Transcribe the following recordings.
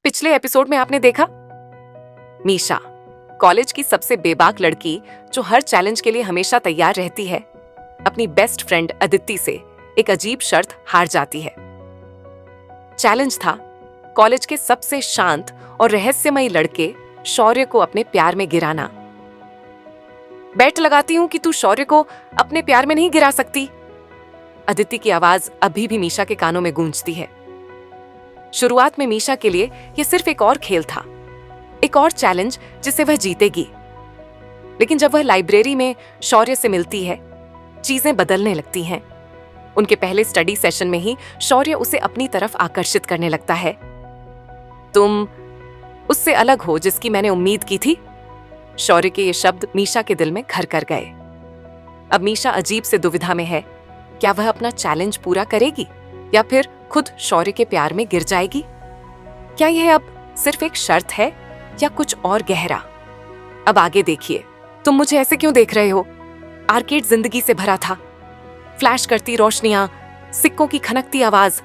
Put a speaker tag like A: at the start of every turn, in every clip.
A: पिछले एपिसोड में आपने देखा, मीशा, कॉलेज की सबसे बेबाक लड़की जो हर चैलेंज के लिए हमेशा तैयार रहती है, अपनी बेस्ट फ्रेंड अदिति से एक अजीब शर्त हार जाती है। चैलेंज था कॉलेज के सबसे शांत और रहस्यमयी लड़के शौर्य को अपने प्यार में गिराना। बेट लगाती हूं कि तू शौर्य को अपने प्यार में नहीं गिरा सकती। अदिति की आवाज अभी भी मीशा के कानों में गूंजती है। शुरुआत में मीशा के लिए यह सिर्फ एक और खेल था, एक और चैलेंज जिसे वह जीतेगी। लेकिन जब वह लाइब्रेरी में शौर्य से मिलती है, चीजें बदलने लगती हैं। उनके पहले स्टडी सेशन में ही शौर्य उसे अपनी तरफ आकर्षित करने लगता है। तुम उससे अलग हो जिसकी मैंने उम्मीद की थी। शौर्य के ये शब्द मीशा के दिल में घर कर गए। अब मीशा अजीब से दुविधा में है। क्या वह अपना चैलेंज पूरा करेगी या फिर खुद शौर्य के प्यार में गिर जाएगी? क्या यह अब सिर्फ एक शर्त है या कुछ और गहरा? अब आगे देखिए। तुम मुझे ऐसे क्यों देख रहे हो? आर्केड जिंदगी से भरा था। फ्लैश करती रोशनियां, सिक्कों की खनकती आवाज,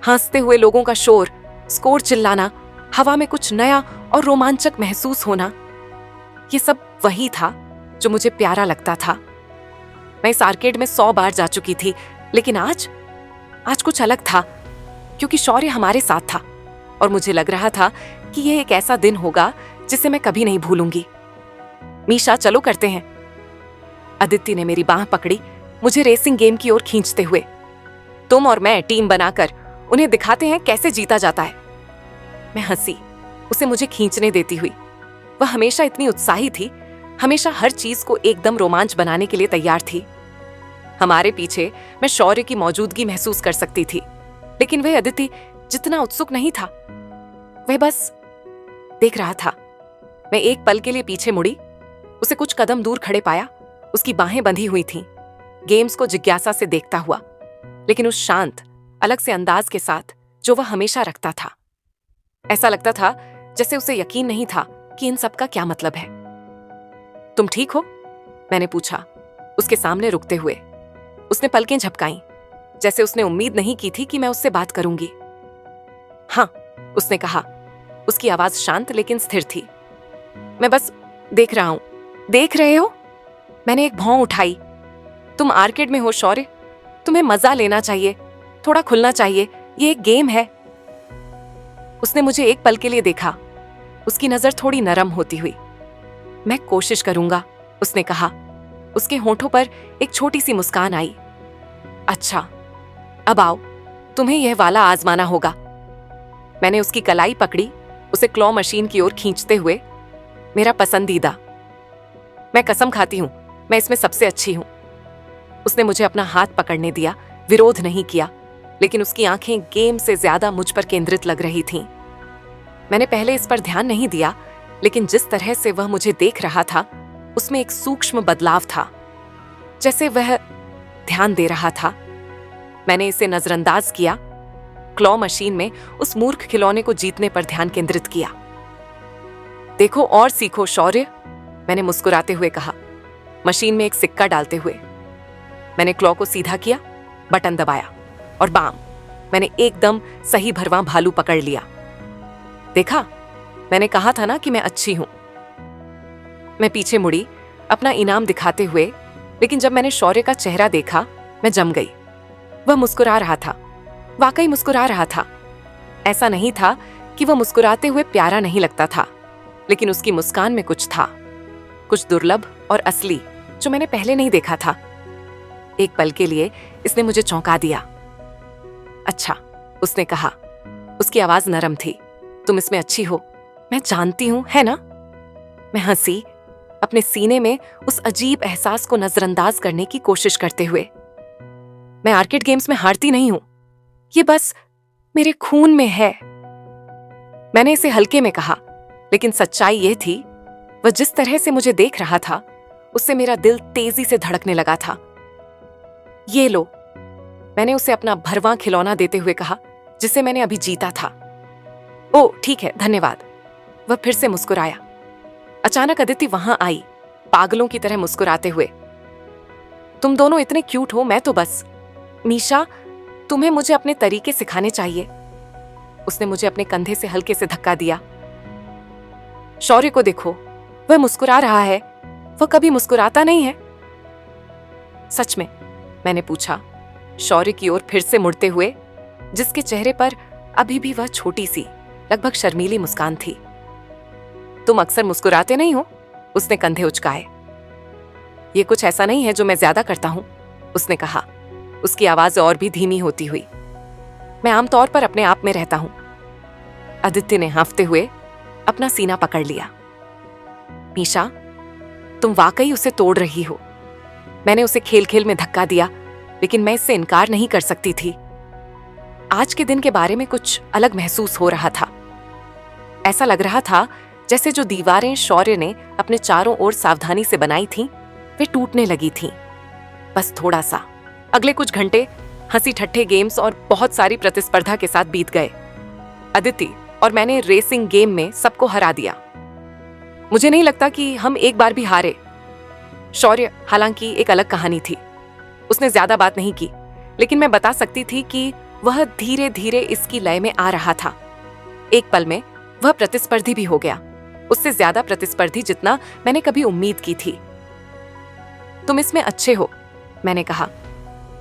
A: हंसते हुए लोगों का शोर, स्कोर चिल्लाना, हवा में कुछ नया और रोमांचक महसूस होना। ये सब वही था जो मुझे प्यारा लगता था। मैं इस आर्केड में 100 बार जा चुकी थी, लेकिन आज कुछ अलग था, क्योंकि शौर्य हमारे साथ था और मुझे लग रहा था कि यह एक ऐसा दिन होगा जिसे मैं कभी नहीं भूलूंगी। मीशा, चलो करते हैं। अदिति ने मेरी बांह पकड़ी, मुझे रेसिंग गेम की ओर खींचते हुए। तुम और मैं टीम बनाकर उन्हें दिखाते हैं कैसे जीता जाता है। मैं हंसी, उसे मुझे खींचने देती हुई। वह हमेशा इतनी उत्साही थी, हमेशा हर चीज को एकदम रोमांच बनाने के लिए तैयार थी। हमारे पीछे मैं शौर्य की मौजूदगी महसूस कर सकती थी, लेकिन वह अदिति जितना उत्सुक नहीं था। वह बस देख रहा था। मैं एक पल के लिए पीछे मुड़ी, उसे कुछ कदम दूर खड़े पाया। उसकी बाहें बंधी हुई थीं, गेम्स को जिज्ञासा से देखता हुआ, लेकिन उस शांत, अलग से अंदाज के साथ जो वह हमेशा रखता था। ऐसा लगता था जैसे उसे यकीन नहीं था कि इन सब का क्या मतलब है। तुम ठीक हो? मैंने पूछा, उसके सामने रुकते हुए। उसने पलकें झपकाईं, जैसे उसने उम्मीद नहीं की थी कि मैं उससे बात करूंगी। हाँ, उसने कहा। उसकी आवाज शांत लेकिन स्थिर थी। मैं बस देख रहा हूं। देख रहे हो? मैंने एक भौं उठाई। तुम आर्केड में हो शौर्य, तुम्हें मजा लेना चाहिए, थोड़ा खुलना चाहिए, ये एक गेम है। उसने मुझे एक पल के लिए देखा, उसकी नजर थोड़ी नरम होती हुई। मैं कोशिश करूंगा, उसने कहा। उसके होठों पर एक छोटी सी मुस्कान आई। अच्छा, अब आओ, तुम्हें यह वाला आजमाना होगा। मैंने उसकी कलाई पकड़ी, उसे क्लॉ मशीन की ओर खींचते हुए। मेरा पसंदीदा। मैं कसम खाती हूं, मैं इसमें सबसे अच्छी हूं। उसने मुझे अपना हाथ पकड़ने दिया, विरोध नहीं किया, लेकिन उसकी आंखें गेम से ज्यादा मुझ पर केंद्रित लग रही थीं। मैंने पहले इस पर ध्यान नहीं दिया, लेकिन जिस तरह से वह मुझे देख रहा था, उसमें एक सूक्ष्म बदलाव था, जैसे वह ध्यान दे रहा था। मैंने इसे नजरअंदाज किया, क्लॉ मशीन में उस मूर्ख खिलौने को जीतने पर ध्यान केंद्रित किया। देखो और सीखो शौर्य, मैंने मुस्कुराते हुए कहा, मशीन में एक सिक्का डालते हुए। मैंने क्लॉ को सीधा किया, बटन दबाया और बाम, मैंने एकदम सही भरवां भालू पकड़ लिया। देखा, मैंने कहा था ना कि मैं अच्छी हूं। मैं पीछे मुड़ी, अपना इनाम दिखाते हुए, लेकिन जब मैंने शौर्य का चेहरा देखा, मैं जम गई। वह मुस्कुरा रहा था, वाकई मुस्कुरा रहा था। ऐसा नहीं था कि वह मुस्कुराते हुए प्यारा नहीं लगता था, लेकिन उसकी मुस्कान में कुछ था, कुछ दुर्लभ और असली, जो मैंने पहले नहीं देखा था। एक पल के लिए इसने मुझे चौंका दिया। अच्छा, उसने कहा। उसकी आवाज नरम थी। तुम इसमें अच्छी हो, मैं जानती हूं, है ना? मैं हंसी, अपने सीने में उस अजीब एहसास को नजरअंदाज करने की कोशिश करते हुए। मैं आर्केड गेम्स में हारती नहीं हूं, ये बस मेरे खून में है। मैंने इसे हल्के में कहा, लेकिन सच्चाई यह थी, वह जिस तरह से मुझे देख रहा था, उससे मेरा दिल तेजी से धड़कने लगा था। ये लो, मैंने उसे अपना भरवां खिलौना देते हुए कहा, जिसे मैंने अभी जीता था। ओ ठीक है, धन्यवाद। वह फिर से मुस्कुराया। अचानक अदिति वहां आई, पागलों की तरह मुस्कुराते हुए। तुम दोनों इतने क्यूट हो, मैं तो बस। मीशा, तुम्हें मुझे अपने तरीके सिखाने चाहिए। उसने मुझे अपने कंधे से हल्के से धक्का दिया। शौर्य को देखो, वह मुस्कुरा रहा है, वह कभी मुस्कुराता नहीं है। सच में? मैंने पूछा, शौर्य की ओर फिर से मुड़ते हुए, जिसके चेहरे पर अभी भी वह छोटी सी, लगभग शर्मीली मुस्कान थी। तुम अक्सर मुस्कुराते नहीं हो? उसने कंधे उचकाए। ये कुछ ऐसा नहीं है जो मैं ज्यादा करता हूं, उसने कहा, उसकी आवाज और भी धीमी होती हुई। मैं आमतौर पर अपने आप में रहता हूं। आदित्य ने हाँफते हुए अपना सीना पकड़ लिया। मीशा, तुम वाकई उसे तोड़ रही हो। मैंने उसे खेल खेल में धक्का दिया, लेकिन मैं इससे इनकार नहीं कर सकती थी। आज के दिन के बारे में कुछ अलग महसूस हो रहा था। ऐसा लग रहा था जैसे जो दीवारें शौर्य ने अपने चारों ओर सावधानी से बनाई थीं, वे टूटने लगी थीं। बस थोड़ा सा। अगले कुछ घंटे हंसी ठट्ठे गेम्स और बहुत सारी प्रतिस्पर्धा के साथ बीत गए। अदिति और मैंने रेसिंग गेम में सबको हरा दिया। मुझे नहीं लगता कि हम एक बार भी हारे। शौर्य हालांकि एक अलग कहानी थी। उसने ज्यादा बात नहीं की, लेकिन मैं बता सकती थी कि वह धीरे धीरे इसकी लय में आ रहा था। एक पल में वह प्रतिस्पर्धी भी हो गया, उससे ज्यादा प्रतिस्पर्धी जितना मैंने कभी उम्मीद की थी। तुम इसमें अच्छे हो, मैंने कहा,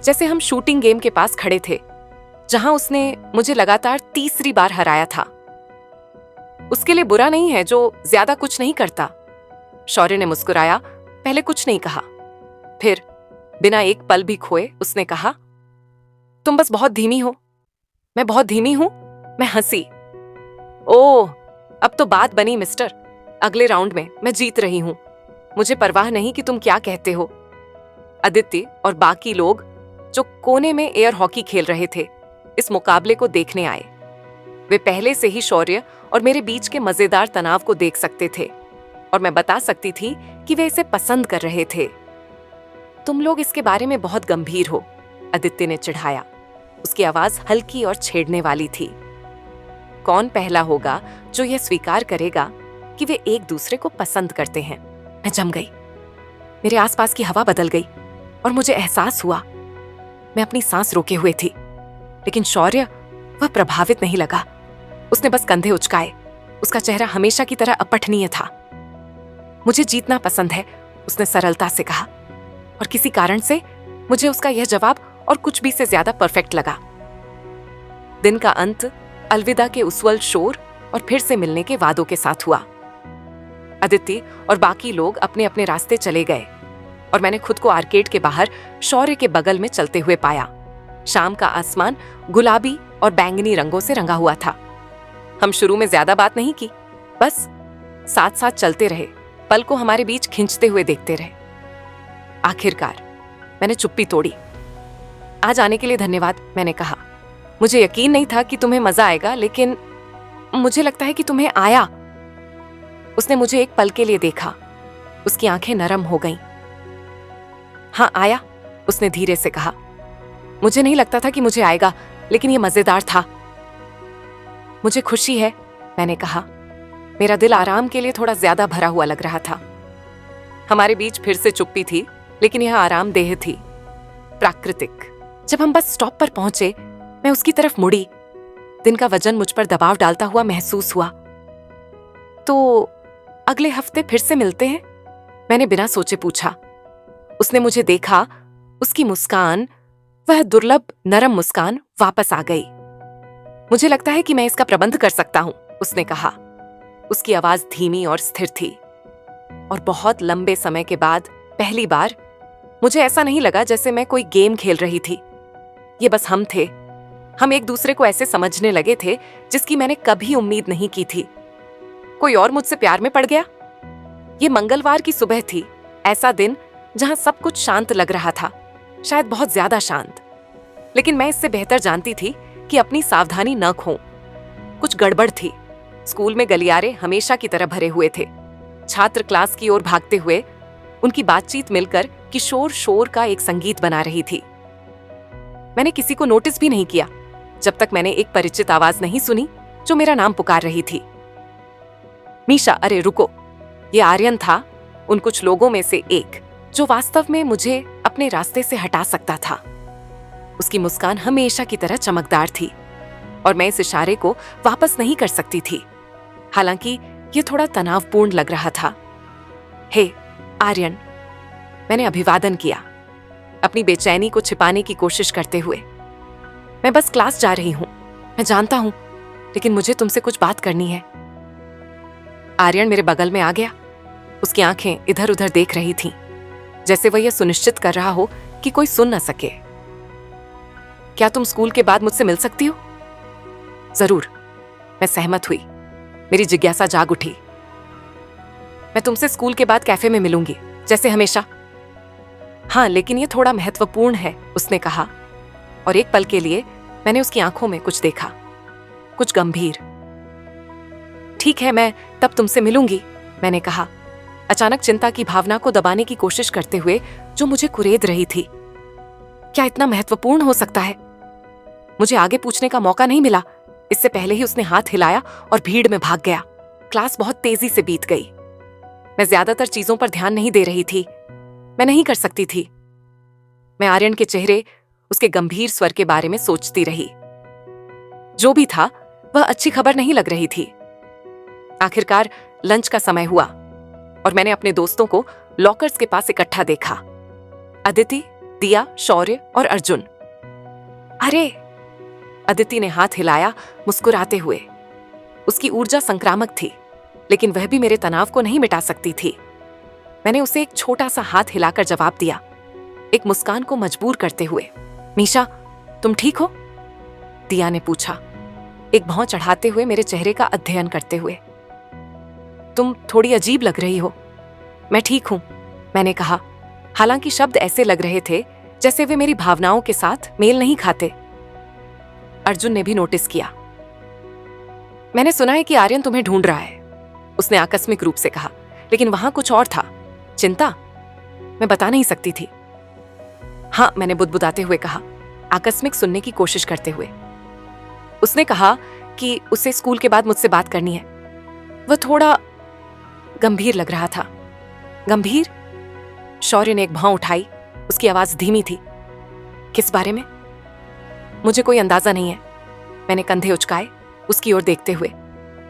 A: जैसे हम शूटिंग गेम के पास खड़े थे, जहां उसने मुझे लगातार तीसरी बार हराया था। उसके लिए बुरा नहीं है जो ज्यादा कुछ नहीं करता। शौर्य ने मुस्कुराया, पहले कुछ नहीं कहा। फिर बिना एक पल भी खोए उसने कहा, तुम बस बहुत धीमी हो। मैं बहुत धीमी हूं? मैं हंसी। ओह, अब तो बात बनी मिस्टर। अगले राउंड में मैं जीत रही हूं। मुझे परवाह नहीं कि तुम क्या कहते हो। आदित्य और बाकी लोग जो कोने में एयर हॉकी खेल रहे थे, इस मुकाबले को देखने आए। वे पहले से ही शौर्य और मेरे बीच के मजेदार तनाव को देख सकते थे, और मैं बता सकती थी कि वे इसे पसंद कर रहे थे। तुम लोग इसके बारे में बहुत गंभीर हो, आदित्य ने चिढ़ाया। उसकी आवाज हल्की और छेड़ने वाली थी। कौन पहला होगा जो यह स्वीकार करेगा कि वे एक दूसरे को पसंद करते हैं? मैं जम गई। मेरे आसपास की हवा बदल गई और मुझे एहसास हुआ मैं अपनी सांस रोके हुए थी। लेकिन शौर्य, वह प्रभावित नहीं लगा। उसने बस कंधे उचकाए। उसका चेहरा हमेशा की तरह अपठनीय था। मुझे जीतना पसंद है, उसने सरलता से कहा, और किसी कारण से मुझे उसका यह जवाब और कुछ भी से ज्यादा परफेक्ट लगा। दिन का अंत अलविदा के उस्वल शोर और फिर से मिलने के वादों के साथ हुआ। आदित्य और बाकी लोग अपने अपने रास्ते चले गए, और मैंने खुद को आर्केड के बाहर शौर्य के बगल में चलते हुए पाया। शाम का आसमान गुलाबी और बैंगनी रंगों से रंगा हुआ था। हम शुरू में ज्यादा बात नहीं की, बस साथ साथ चलते रहे, पल को हमारे बीच खींचते हुए देखते रहे। आखिरकार मैंने चुप्पी तोड़ी। आज आने के लिए धन्यवाद, मैंने कहा। मुझे यकीन नहीं था कि तुम्हें मजा आएगा, लेकिन मुझे लगता है कि तुम्हें आया। उसने मुझे एक पल के लिए देखा। उसकी आंखें नरम हो गईं। हाँ आया, उसने धीरे से कहा। मुझे नहीं लगता था कि मुझे आएगा, लेकिन यह मजेदार था। मुझे खुशी है, मैंने कहा। मेरा दिल आराम के लिए थोड़ा ज्यादा भरा हुआ लग रहा था। हमारे बीच फिर से चुप्पी थी, लेकिन यह आरामदेह थी, प्राकृतिक। जब हम बस स्टॉप पर पहुंचे, मैं उसकी तरफ मुड़ी। दिन का वजन मुझ पर दबाव डालता हुआ महसूस हुआ। तो अगले हफ्ते फिर से मिलते हैं? मैंने बिना सोचे पूछा। उसने मुझे देखा। उसकी मुस्कान, वह दुर्लभ नरम मुस्कान, वापस आ गई। मुझे लगता है कि मैं इसका प्रबंध कर सकता हूं, उसने कहा। उसकी आवाज धीमी और स्थिर थी। और बहुत लंबे समय के बाद पहली बार मुझे ऐसा नहीं लगा जैसे मैं कोई गेम खेल रही थी। ये बस हम थे। हम एक दूसरे को ऐसे समझने लगे थे जिसकी मैंने कभी उम्मीद नहीं की थी। कोई और मुझसे प्यार में पड़ गया। ये मंगलवार की सुबह थी, ऐसा दिन जहां सब कुछ शांत लग रहा था, शायद बहुत ज्यादा शांत। लेकिन मैं इससे बेहतर जानती थी कि अपनी सावधानी न खोऊं। कुछ गड़बड़ थी। स्कूल में गलियारे हमेशा की तरह भरे हुए थे। छात्र क्लास की ओर भागते हुए, उनकी बातचीत मिलकर किशोर शोर का एक संगीत बना रही थी। मैंने किसी को नोटिस भी नहीं किया जब तक मैंने एक परिचित आवाज नहीं सुनी जो मेरा नाम पुकार रही थी। मीशा, अरे रुको। ये आर्यन था, उन कुछ लोगों में से एक जो वास्तव में मुझे अपने रास्ते से हटा सकता था। उसकी मुस्कान हमेशा की तरह चमकदार थी, और मैं इस इशारे को वापस नहीं कर सकती थी। हालांकि यह थोड़ा तनावपूर्ण लग रहा था। हे आर्यन, मैंने अभिवादन किया, अपनी बेचैनी को छिपाने की कोशिश करते हुए। मैं बस क्लास जा रही हूं, मैं जानता हूं, लेकिन मुझे तुमसे कुछ बात करनी है। आर्यन मेरे बगल में आ गया। उसकी आंखें इधर उधर देख रही थीं, जैसे वह यह सुनिश्चित कर रहा हो कि कोई सुन न सके। क्या तुम स्कूल के बाद मुझसे मिल सकती हो? जरूर, मैं सहमत हुई। मेरी जिज्ञासा जाग उठी। मैं तुमसे स्कूल के बाद कैफे में मिलूंगी, जैसे हमेशा। हाँ, लेकिन यह थोड़ा महत्वपूर्ण है, उसने कहा। और एक पल के लिए मैंने उसकी आंखों में कुछ देखा, कुछ गंभीर। ठीक है, मैं तब तुमसे मिलूंगी, मैंने कहा, अचानक चिंता की भावना को दबाने की कोशिश करते हुए जो मुझे कुरेद रही थी। क्या इतना महत्वपूर्ण हो सकता है? मुझे आगे पूछने का मौका नहीं मिला। इससे पहले ही उसने हाथ हिलाया और भीड़ में भाग गया। क्लास बहुत तेजी से बीत गई। मैं ज्यादातर चीजों पर ध्यान नहीं दे रही थी। मैं नहीं कर सकती थी। मैं आर्यन के चेहरे, उसके गंभीर स्वर के बारे में सोचती रही। जो भी था, वह अच्छी खबर नहीं लग रही थी। आखिरकार लंच का समय हुआ और मैंने अपने दोस्तों को लॉकर्स के पास इकट्ठा देखा। अदिति, दिया, शौर्य और अर्जुन। अरे! अदिति ने हाथ हिलाया मुस्कुराते हुए। उसकी ऊर्जा संक्रामक थी, लेकिन वह भी मेरे तनाव को नहीं मिटा सकती थी। मैंने उसे एक छोटा सा हाथ हिलाकर जवाब दिया, एक मुस्कान को मजबूर करते हुए। मीशा, तुम ठीक हो? दिया ने पूछा, एक भौं चढ़ाते हुए मेरे चेहरे का अध्ययन करते हुए। तुम थोड़ी अजीब लग रही हो। मैं ठीक हूं, मैंने कहा, हालांकि शब्द ऐसे लग रहे थे जैसे वे मेरी भावनाओं के साथ मेल नहीं खाते। अर्जुन ने भी नोटिस किया। मैंने सुना है कि आर्यन तुम्हें ढूंढ रहा है, उसने आकस्मिक रूप से कहा, लेकिन वहां कुछ और था। चिंता? मैं बता नहीं सकती थी। हाँ, मैंने बुदबुदाते हुए कहा, आकस्मिक सुनने की कोशिश करते हुए। उसने कहा कि उसे स्कूल के बाद मुझसे बात करनी है। वह थोड़ा गंभीर लग रहा था। गंभीर? शौर्य ने एक भौं उठाई। उसकी आवाज धीमी थी। किस बारे में? मुझे कोई अंदाजा नहीं है। मैंने कंधे उचकाए उसकी ओर देखते हुए।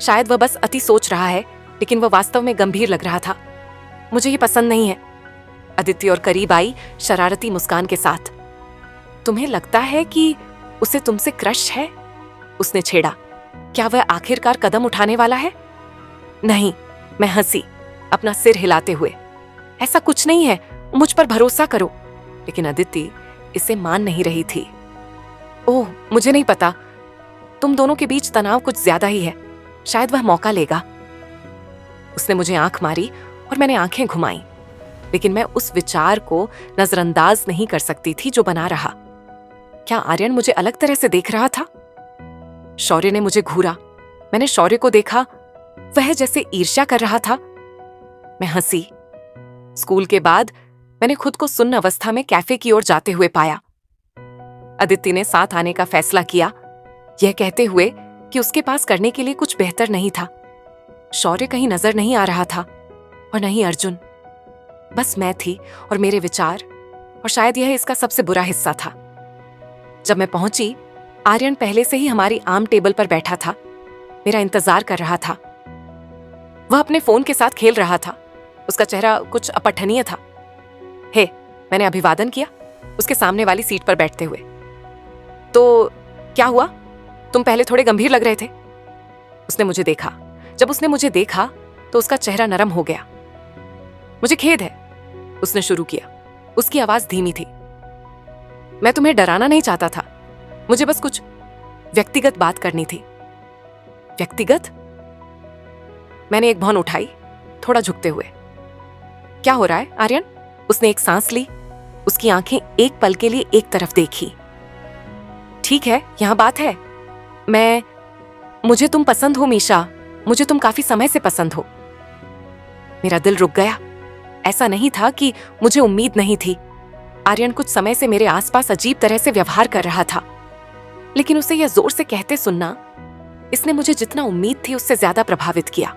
A: शायद वह बस अति सोच रहा है, लेकिन वह वास्तव में गंभीर लग रहा था। मुझे ये पसंद नहीं है। अदिति और करीब आई शरारती मुस्कान के साथ। तुम्हें लगता है कि उसे तुमसे क्रश है? उसने छेड़ा। क्या वह आखिरकार कदम उठाने वाला है? नहीं, मैं हंसी, अपना सिर हिलाते हुए। ऐसा कुछ नहीं है, मुझ पर भरोसा करो। लेकिन अदिति इसे मान नहीं रही थी। ओह, मुझे नहीं पता। तुम दोनों के बीच तनाव कुछ ज्यादा ही है। शायद वह मौका लेगा। उसने मुझे आंख मारी और मैंने आंखें घुमाई, लेकिन मैं उस विचार को नजरअंदाज नहीं कर सकती थी जो बना रहा। क्या आर्यन मुझे अलग तरह से देख रहा था? शौर्य ने मुझे घूरा। मैंने शौर्य को देखा। वह जैसे ईर्ष्या कर रहा था। मैं हंसी। स्कूल के बाद मैंने खुद को सुन्न अवस्था में कैफे की ओर जाते हुए पाया। अदिति ने साथ आने का फैसला किया, यह कहते हुए कि उसके पास करने के लिए कुछ बेहतर नहीं था। शौर्य कहीं नजर नहीं आ रहा था, और नहीं अर्जुन। बस मैं थी और मेरे विचार, और शायद यह इसका सबसे बुरा हिस्सा था। जब मैं पहुंची, आर्यन पहले से ही हमारी आम टेबल पर बैठा था। मेरा इंतजार कर रहा था। वह अपने फोन के साथ खेल रहा था। उसका चेहरा कुछ अपठनीय था। हे, मैंने अभिवादन किया उसके सामने वाली सीट पर बैठते हुए। तो क्या हुआ? तुम पहले थोड़े गंभीर लग रहे थे। उसने मुझे देखा। जब उसने मुझे देखा तो उसका चेहरा नरम हो गया। मुझे खेद है, उसने शुरू किया। उसकी आवाज धीमी थी। मैं तुम्हें डराना नहीं चाहता था। मुझे बस कुछ व्यक्तिगत बात करनी थी। व्यक्तिगत? मैंने एक भौं उठाई, थोड़ा झुकते हुए। क्या हो रहा है आर्यन? उसने एक सांस ली। उसकी आंखें एक पल के लिए एक तरफ देखी। ठीक है, यहां बात है। मुझे तुम पसंद हो मीशा। मुझे तुम काफी समय से पसंद हो। मेरा दिल रुक गया। ऐसा नहीं था कि मुझे उम्मीद नहीं थी। आर्यन कुछ समय से मेरे आसपास अजीब तरह से व्यवहार कर रहा था, लेकिन उसे यह जोर से कहते सुनना, इसने मुझे जितना उम्मीद थी उससे ज्यादा प्रभावित किया।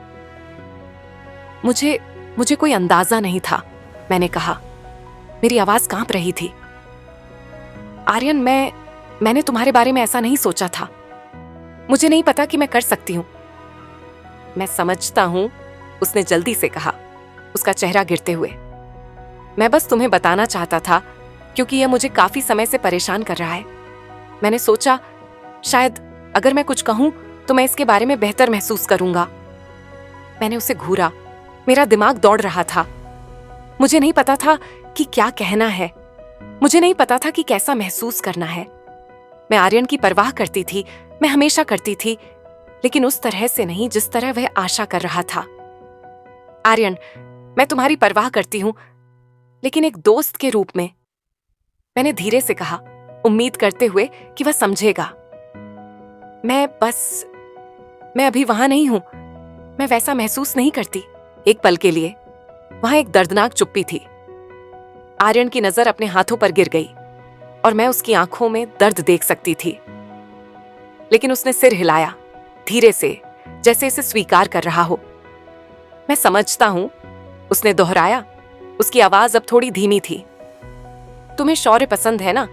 A: मुझे कोई अंदाजा नहीं था, मैंने कहा। मेरी आवाज कांप रही थी। आर्यन, मैंने तुम्हारे बारे में ऐसा नहीं सोचा था। मुझे नहीं पता कि मैं कर सकती हूँ। मैं समझता हूँ, उसने जल्दी से कहा, उसका चेहरा गिरते हुए। मैं बस तुम्हें बताना चाहता था क्योंकि यह मुझे काफी समय से परेशान कर रहा है। मैंने सोचा शायद अगर मैं कुछ कहूं तो मैं इसके बारे में बेहतर महसूस करूंगा। मैंने उसे घूरा, मेरा दिमाग दौड़ रहा था। मुझे नहीं पता था कि क्या कहना है, मुझे नहीं पता था कि कैसा महसूस करना है। मैं आर्यन की परवाह करती थी, मैं हमेशा करती थी, लेकिन उस तरह से नहीं जिस तरह वह आशा कर रहा था। आर्यन, मैं तुम्हारी परवाह करती हूं, लेकिन एक दोस्त के रूप में, मैंने धीरे से कहा, उम्मीद करते हुए कि वह समझेगा। मैं अभी वहां नहीं हूं, मैं वैसा महसूस नहीं करती। एक पल के लिए वहां एक दर्दनाक चुप्पी थी। आर्यन की नजर अपने हाथों पर गिर गई और मैं उसकी आंखों में दर्द देख सकती थी। लेकिन उसने सिर हिलाया, धीरे से, जैसे इसे स्वीकार कर रहा हो। मैं समझता हूं, उसने दोहराया। उसकी आवाज अब थोड़ी धीमी थी। तुम्हें शौर्य पसंद है ना?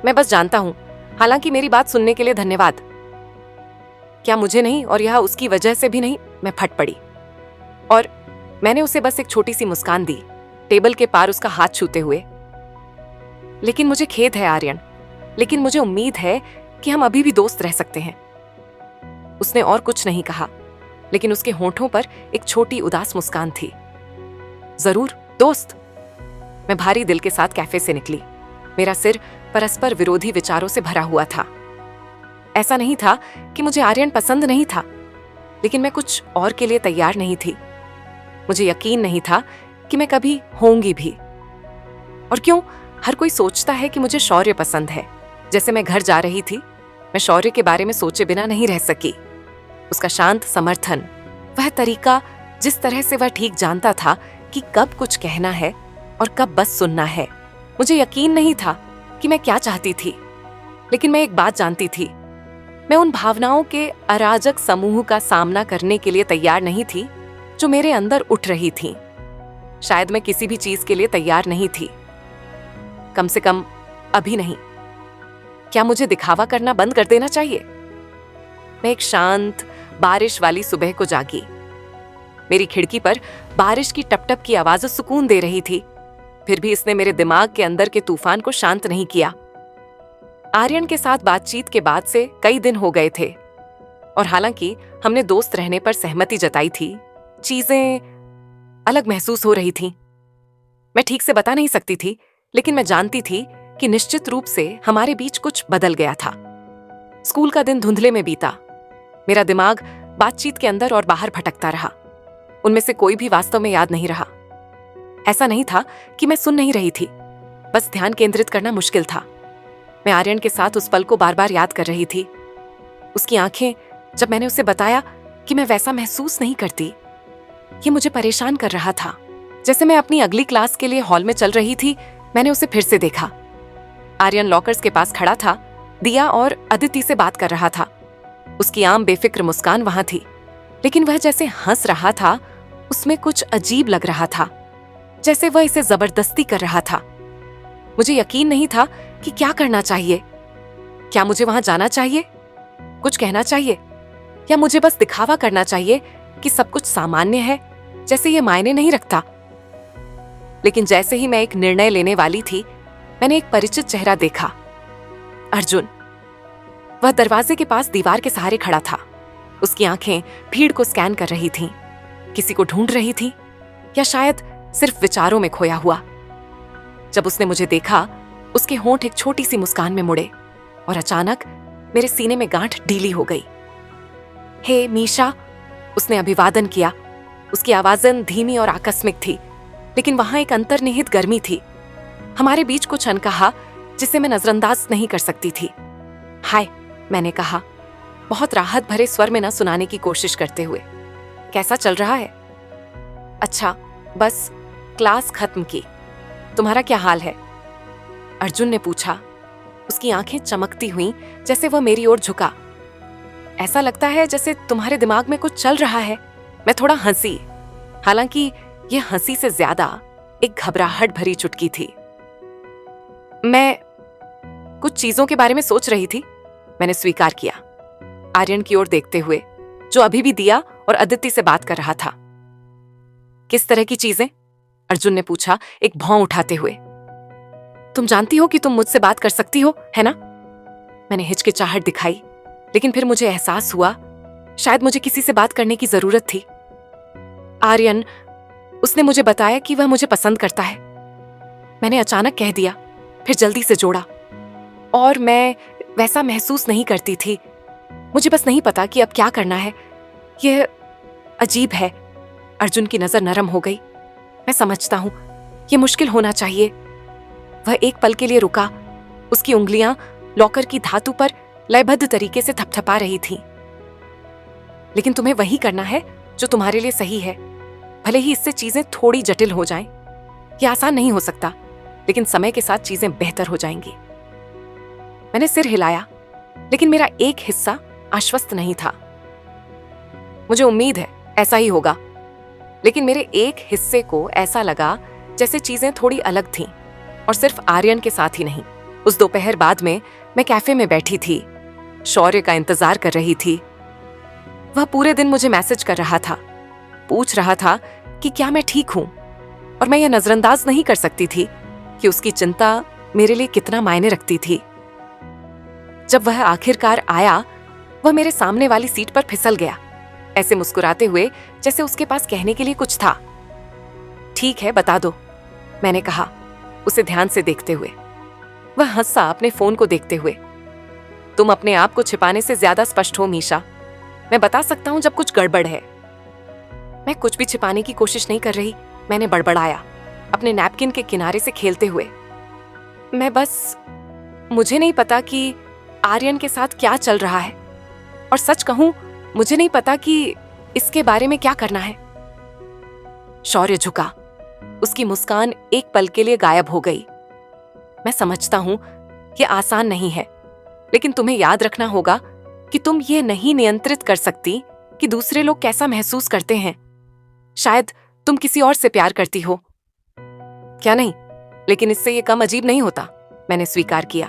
A: मैं बस जानता हूं। हालांकि मेरी बात सुनने के लिए धन्यवाद। क्या मुझे नहीं, और यह उसकी वजह से भी नहीं? मैं फट पड़ी और मैंने उसे बस एक छोटी सी मुस्कान दी, टेबल के पार उसका हाथ छूते हुए। लेकिन मुझे खेद है आर्यन, लेकिन मुझे उम्मीद है कि हम अभी भी दोस्त रह सकते हैं। उसने और कुछ नहीं कहा, लेकिन उसके होंठों पर एक छोटी उदास मुस्कान थी। जरूर, दोस्त। मैं भारी दिल के साथ कैफे से निकली। मेरा सिर परस्पर विरोधी विचारों से भरा हुआ था। ऐसा नहीं था कि मुझे आर्यन पसंद नहीं था, लेकिन मैं कुछ और के लिए तैयार नहीं थी। मुझे यकीन नहीं था कि मैं कभी होंगी भी। और क्यों हर कोई सोचता है कि मुझे शौर्य पसंद है। जैसे मैं घर जा रही थी, मैं शौर्य के बारे में सोचे बिना नहीं रह सकी। उसका शांत समर्थन, वह तरीका जिस तरह से वह ठीक जानता था कि कब कुछ कहना है और कब बस सुनना है। मुझे यकीन नहीं था कि मैं क्या चाहती थी, लेकिन मैं एक बात जानती थी। मैं उन भावनाओं के अराजक समूह का सामना करने के लिए तैयार नहीं थी जो मेरे अंदर उठ रही थी। शायद मैं किसी भी चीज के लिए तैयार नहीं थी, कम से कम अभी नहीं। क्या मुझे दिखावा करना बंद कर देना चाहिए? मैं एक शांत बारिश वाली सुबह को जागी। मेरी खिड़की पर बारिश की टपटप की आवाज सुकून दे रही थी। फिर भी इसने मेरे दिमाग के अंदर के तूफान को शांत नहीं किया। आर्यन के साथ बातचीत के बाद से कई दिन हो गए थे, और हालांकि हमने दोस्त रहने पर सहमति जताई थी, चीजें अलग महसूस हो रही थीं। मैं ठीक से बता नहीं सकती थी, लेकिन मैं जानती थी कि निश्चित रूप से हमारे बीच कुछ बदल गया था। स्कूल का दिन धुंधले में बीता। मेरा दिमाग बातचीत के अंदर और बाहर भटकता रहा। उनमें से कोई भी वास्तव में याद नहीं रहा। ऐसा नहीं था कि मैं सुन नहीं रही थी, बस ध्यान केंद्रित करना मुश्किल था। मैं आर्यन के साथ उस पल को बार बार याद कर रही थी। उसकी आंखें, जब मैंने उसे बताया कि मैं वैसा महसूस नहीं करती, ये मुझे परेशान कर रहा था। जैसे मैं अपनी अगली क्लास के लिए हॉल में चल रही थी, मैंने उसे फिर से देखा। आर्यन लॉकर्स के पास खड़ा था, दिया और अदिति से बात कर रहा था। उसकी आम बेफिक्र मुस्कान वहां थी, लेकिन वह जैसे हंस रहा था, उसमें कुछ अजीब लग रहा था, जैसे वह इसे जबरदस्ती कर रहा था। मुझे यकीन नहीं था कि क्या करना चाहिए। क्या मुझे वहां जाना चाहिए, कुछ कहना चाहिए, या मुझे बस दिखावा करना चाहिए कि सब कुछ सामान्य है, जैसे ये मायने नहीं रखता। लेकिन जैसे ही मैं एक निर्णय लेने वाली थी, मैंने एक परिचित चेहरा देखा, अर्जुन। वह दरवाजे के पास दीवार के सहारे खड़ा था। उसकी आंखें भीड़ को स्कैन कर रही थीं, किसी को ढूंढ रही थीं, या शायद सिर्फ विचारों में खोया हुआ। जब उसने मुझे देखा, उसके होंठ एक छोटी सी मुस्कान में मुड़े और अचानक मेरे सीने में गांठ ढीली हो गई। हे मीशा, उसने अभिवादन किया। उसकी आवाज़ धीमी और आकस्मिक थी, लेकिन वहां एक अंतर्निहित गर्मी थी। हमारे बीच कुछ अनकहा जिसे मैं नजरअंदाज नहीं कर सकती थी। हाय, मैंने कहा, बहुत राहत भरे स्वर में न सुनाने की कोशिश करते हुए। कैसा चल रहा है? अच्छा, बस क्लास खत्म की। तुम्हारा क्या हाल है? अर्जुन ने पूछा। उसकी आंखें चमकती हुईं, जैसे वह मेरी ओर झुका। ऐसा लगता है जैसे तुम्हारे दिमाग में कुछ चल रहा है। मैं थोड़ा हंसी, हालांकि यह हंसी से ज्यादा एक घबराहट भरी चुटकी थी। मैं कुछ चीजों के बारे में सोच रही थी, मैंने स्वीकार किया। आर्यन की ओर देखते हुए, जो अभी भी दिया और अदिति से बात कर रहा था। किस तरह की चीजें? अर्जुन ने पूछा, एक भौं उठाते हुए। तुम जानती हो कि तुम मुझसे बात कर सकती हो, है ना? मैंने हिचकिचाहट दिखाई, लेकिन फिर मुझे एहसास हुआ शायद मुझे किसी से बात करने की जरूरत थी। आर्यन, उसने मुझे बताया कि वह मुझे पसंद करता है। मैंने अचानक कह दिया, फिर जल्दी से जोड़ा। और मैं वैसा महसूस नहीं करती थी। मुझे बस नहीं पता कि अब क्या करना है। यह अजीब है। अर्जुन की नजर नरम हो गई। मैं समझता हूं, यह मुश्किल होना चाहिए। वह एक पल के लिए रुका। उसकी उंगलियां लॉकर की धातु पर लयबद्ध तरीके से थपथपा रही थीं। लेकिन तुम्हें वही करना है जो तुम्हारे लिए सही है, भले ही इससे चीजें थोड़ी जटिल हो जाएं। यह आसान नहीं हो सकता, लेकिन समय के साथ चीजें बेहतर हो जाएंगी। मैंने सिर हिलाया, लेकिन मेरा एक हिस्सा आश्वस्त नहीं था। मुझे उम्मीद है ऐसा ही होगा, लेकिन मेरे एक हिस्से को ऐसा लगा जैसे चीजें थोड़ी अलग थीं, और सिर्फ आर्यन के साथ ही नहीं। उस दोपहर बाद में मैं कैफे में बैठी थी, शौर्य का इंतजार कर रही थी। वह पूरे दिन मुझे मैसेज कर रहा था, पूछ रहा था कि क्या मैं ठीक हूं, और मैं यह नजरअंदाज नहीं कर सकती थी कि उसकी चिंता मेरे लिए कितना मायने रखती थी। जब वह आखिरकार आया, वह मेरे सामने वाली सीट पर फिसल गया, ऐसे मुस्कुराते हुए जैसे उसके पास कहने के लिए कुछ था। ठीक है, बता दो, मैंने कहा, उसे ध्यान से देखते हुए। वह हंसा अपने फोन को देखते हुए। तुम अपने आप को छिपाने से ज्यादा स्पष्ट हो मीशा। मैं बता सकता हूं जब कुछ गड़बड़ है। मैं कुछ भी छिपाने की कोशिश नहीं कर रही, मैंने बड़बड़ाया, अपने नैपकिन के किनारे से खेलते हुए। मुझे नहीं पता कि आर्यन के साथ क्या चल रहा है, और सच कहूं, मुझे नहीं पता कि इसके बारे में क्या करना है। शौर्य झुका, उसकी मुस्कान एक पल के लिए गायब हो गई। मैं समझता हूं यह आसान नहीं है, लेकिन तुम्हें याद रखना होगा कि तुम ये नहीं नियंत्रित कर सकती कि दूसरे लोग कैसा महसूस करते हैं। शायद तुम किसी और से प्यार करती हो, क्या नहीं? लेकिन इससे यह कम अजीब नहीं होता, मैंने स्वीकार किया।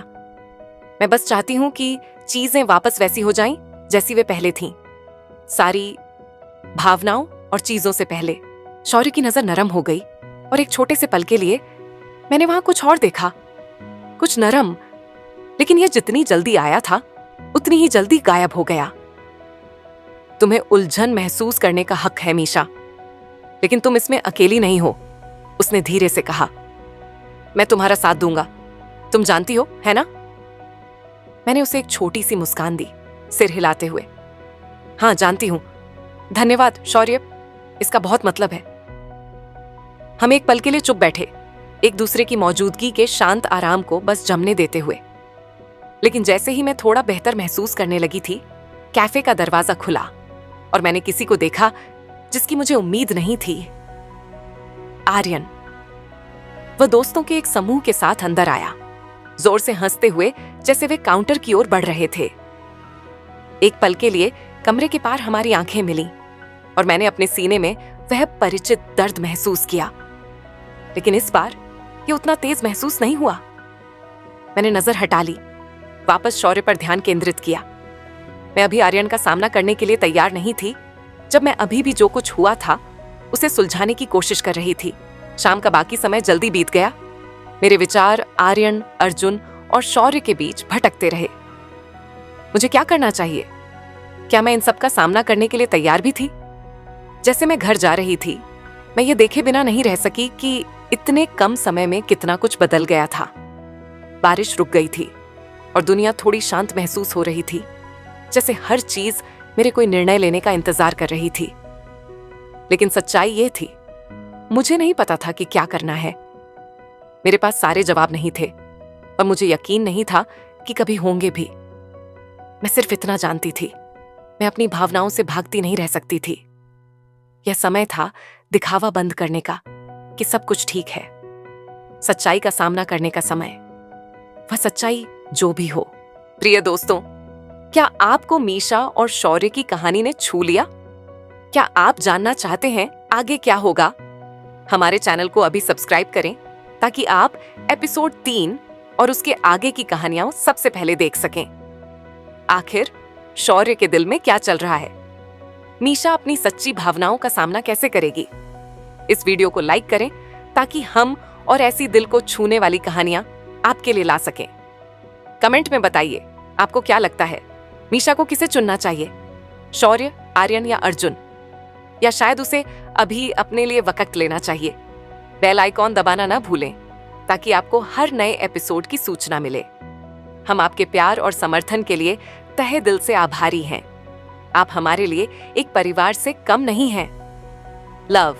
A: मैं बस चाहती हूं कि चीजें वापस वैसी हो जाएं जैसी वे पहले थीं, सारी भावनाओं और चीजों से पहले। शौर्य की नजर नरम हो गई, और एक छोटे से पल के लिए मैंने वहां कुछ और देखा, कुछ नरम, लेकिन यह जितनी जल्दी आया था उतनी ही जल्दी गायब हो गया। तुम्हें उलझन महसूस करने का हक है मीशा, लेकिन तुम इसमें अकेली नहीं हो, उसने धीरे से कहा। मैं तुम्हारा साथ दूंगा, तुम जानती हो, है ना? मैंने उसे एक छोटी सी मुस्कान दी, सिर हिलाते हुए। हाँ, जानती हूं। धन्यवाद शौर्य, इसका बहुत मतलब है। हम एक पल के लिए चुप बैठे, एक दूसरे की मौजूदगी के शांत आराम को बस जमने देते हुए। लेकिन जैसे ही मैं थोड़ा बेहतर महसूस करने लगी थी, कैफे का दरवाजा खुला और मैंने किसी को देखा जिसकी मुझे उम्मीद नहीं थी। आर्यन। वह दोस्तों के एक समूह के साथ अंदर आया, जोर से हंसते हुए जैसे वे काउंटर की ओर बढ़ रहे थे। एक पल के लिए कमरे के पार हमारी आंखें मिलीं और मैंने अपने सीने में वह परिचित दर्द महसूस किया, लेकिन इस बार यह उतना तेज महसूस नहीं हुआ। मैंने नजर हटा ली, वापस शौर्य पर ध्यान केंद्रित किया। मैं अभी आर्यन का सामना करने के लिए तैयार नहीं थी, जब मैं अभी भी जो कुछ हुआ था उसे सुलझाने की कोशिश कर रही थी। शाम का बाकी समय जल्दी बीत गया। मेरे विचार आर्यन, अर्जुन और शौर्य के बीच भटकते रहे। मुझे क्या करना चाहिए? क्या मैं इन सब का सामना करने के लिए तैयार भी थी? जैसे मैं घर जा रही थी, मैं ये देखे बिना नहीं रह सकी कि इतने कम समय में कितना कुछ बदल गया था। बारिश रुक गई थी और दुनिया थोड़ी शांत महसूस हो रही थी, जैसे हर चीज मेरे कोई निर्णय लेने का इंतजार कर रही थी। लेकिन सच्चाई ये थी, मुझे नहीं पता था कि क्या करना है। मेरे पास सारे जवाब नहीं थे और मुझे यकीन नहीं था कि कभी होंगे भी। मैं सिर्फ इतना जानती थी, मैं अपनी भावनाओं से भागती नहीं रह सकती थी। यह समय था दिखावा बंद करने का कि सब कुछ ठीक है, सच्चाई का सामना करने का समय, वह सच्चाई जो भी हो। प्रिय दोस्तों, क्या आपको मीशा और शौर्य की कहानी ने छू लिया? क्या आप जानना चाहते हैं आगे क्या होगा? हमारे चैनल को अभी सब्सक्राइब करें ताकि आप एपिसोड 3 और उसके आगे की कहानियां सबसे पहले देख सकें। आखिर शौर्य के दिल में क्या चल रहा है? मीशा अपनी सच्ची भावनाओं का सामना कैसे करेगी? इस वीडियो को लाइक करें ताकि हम और ऐसी दिल को छूने वाली कहानियां आपके लिए ला सकें। कमेंट में बताइए आपको क्या लगता है, मीशा को किसे चुनना चाहिए? शौर्य, आर्यन या अर्जुन? या शायद उसे अभी अपने लिए वक्त लेना चाहिए? बेल आइकॉन दबाना ना भूलें ताकि आपको हर नए एपिसोड की सूचना मिले। हम आपके प्यार और समर्थन के लिए तहे दिल से आभारी हैं। आप हमारे लिए एक परिवार से कम नहीं हैं। लव।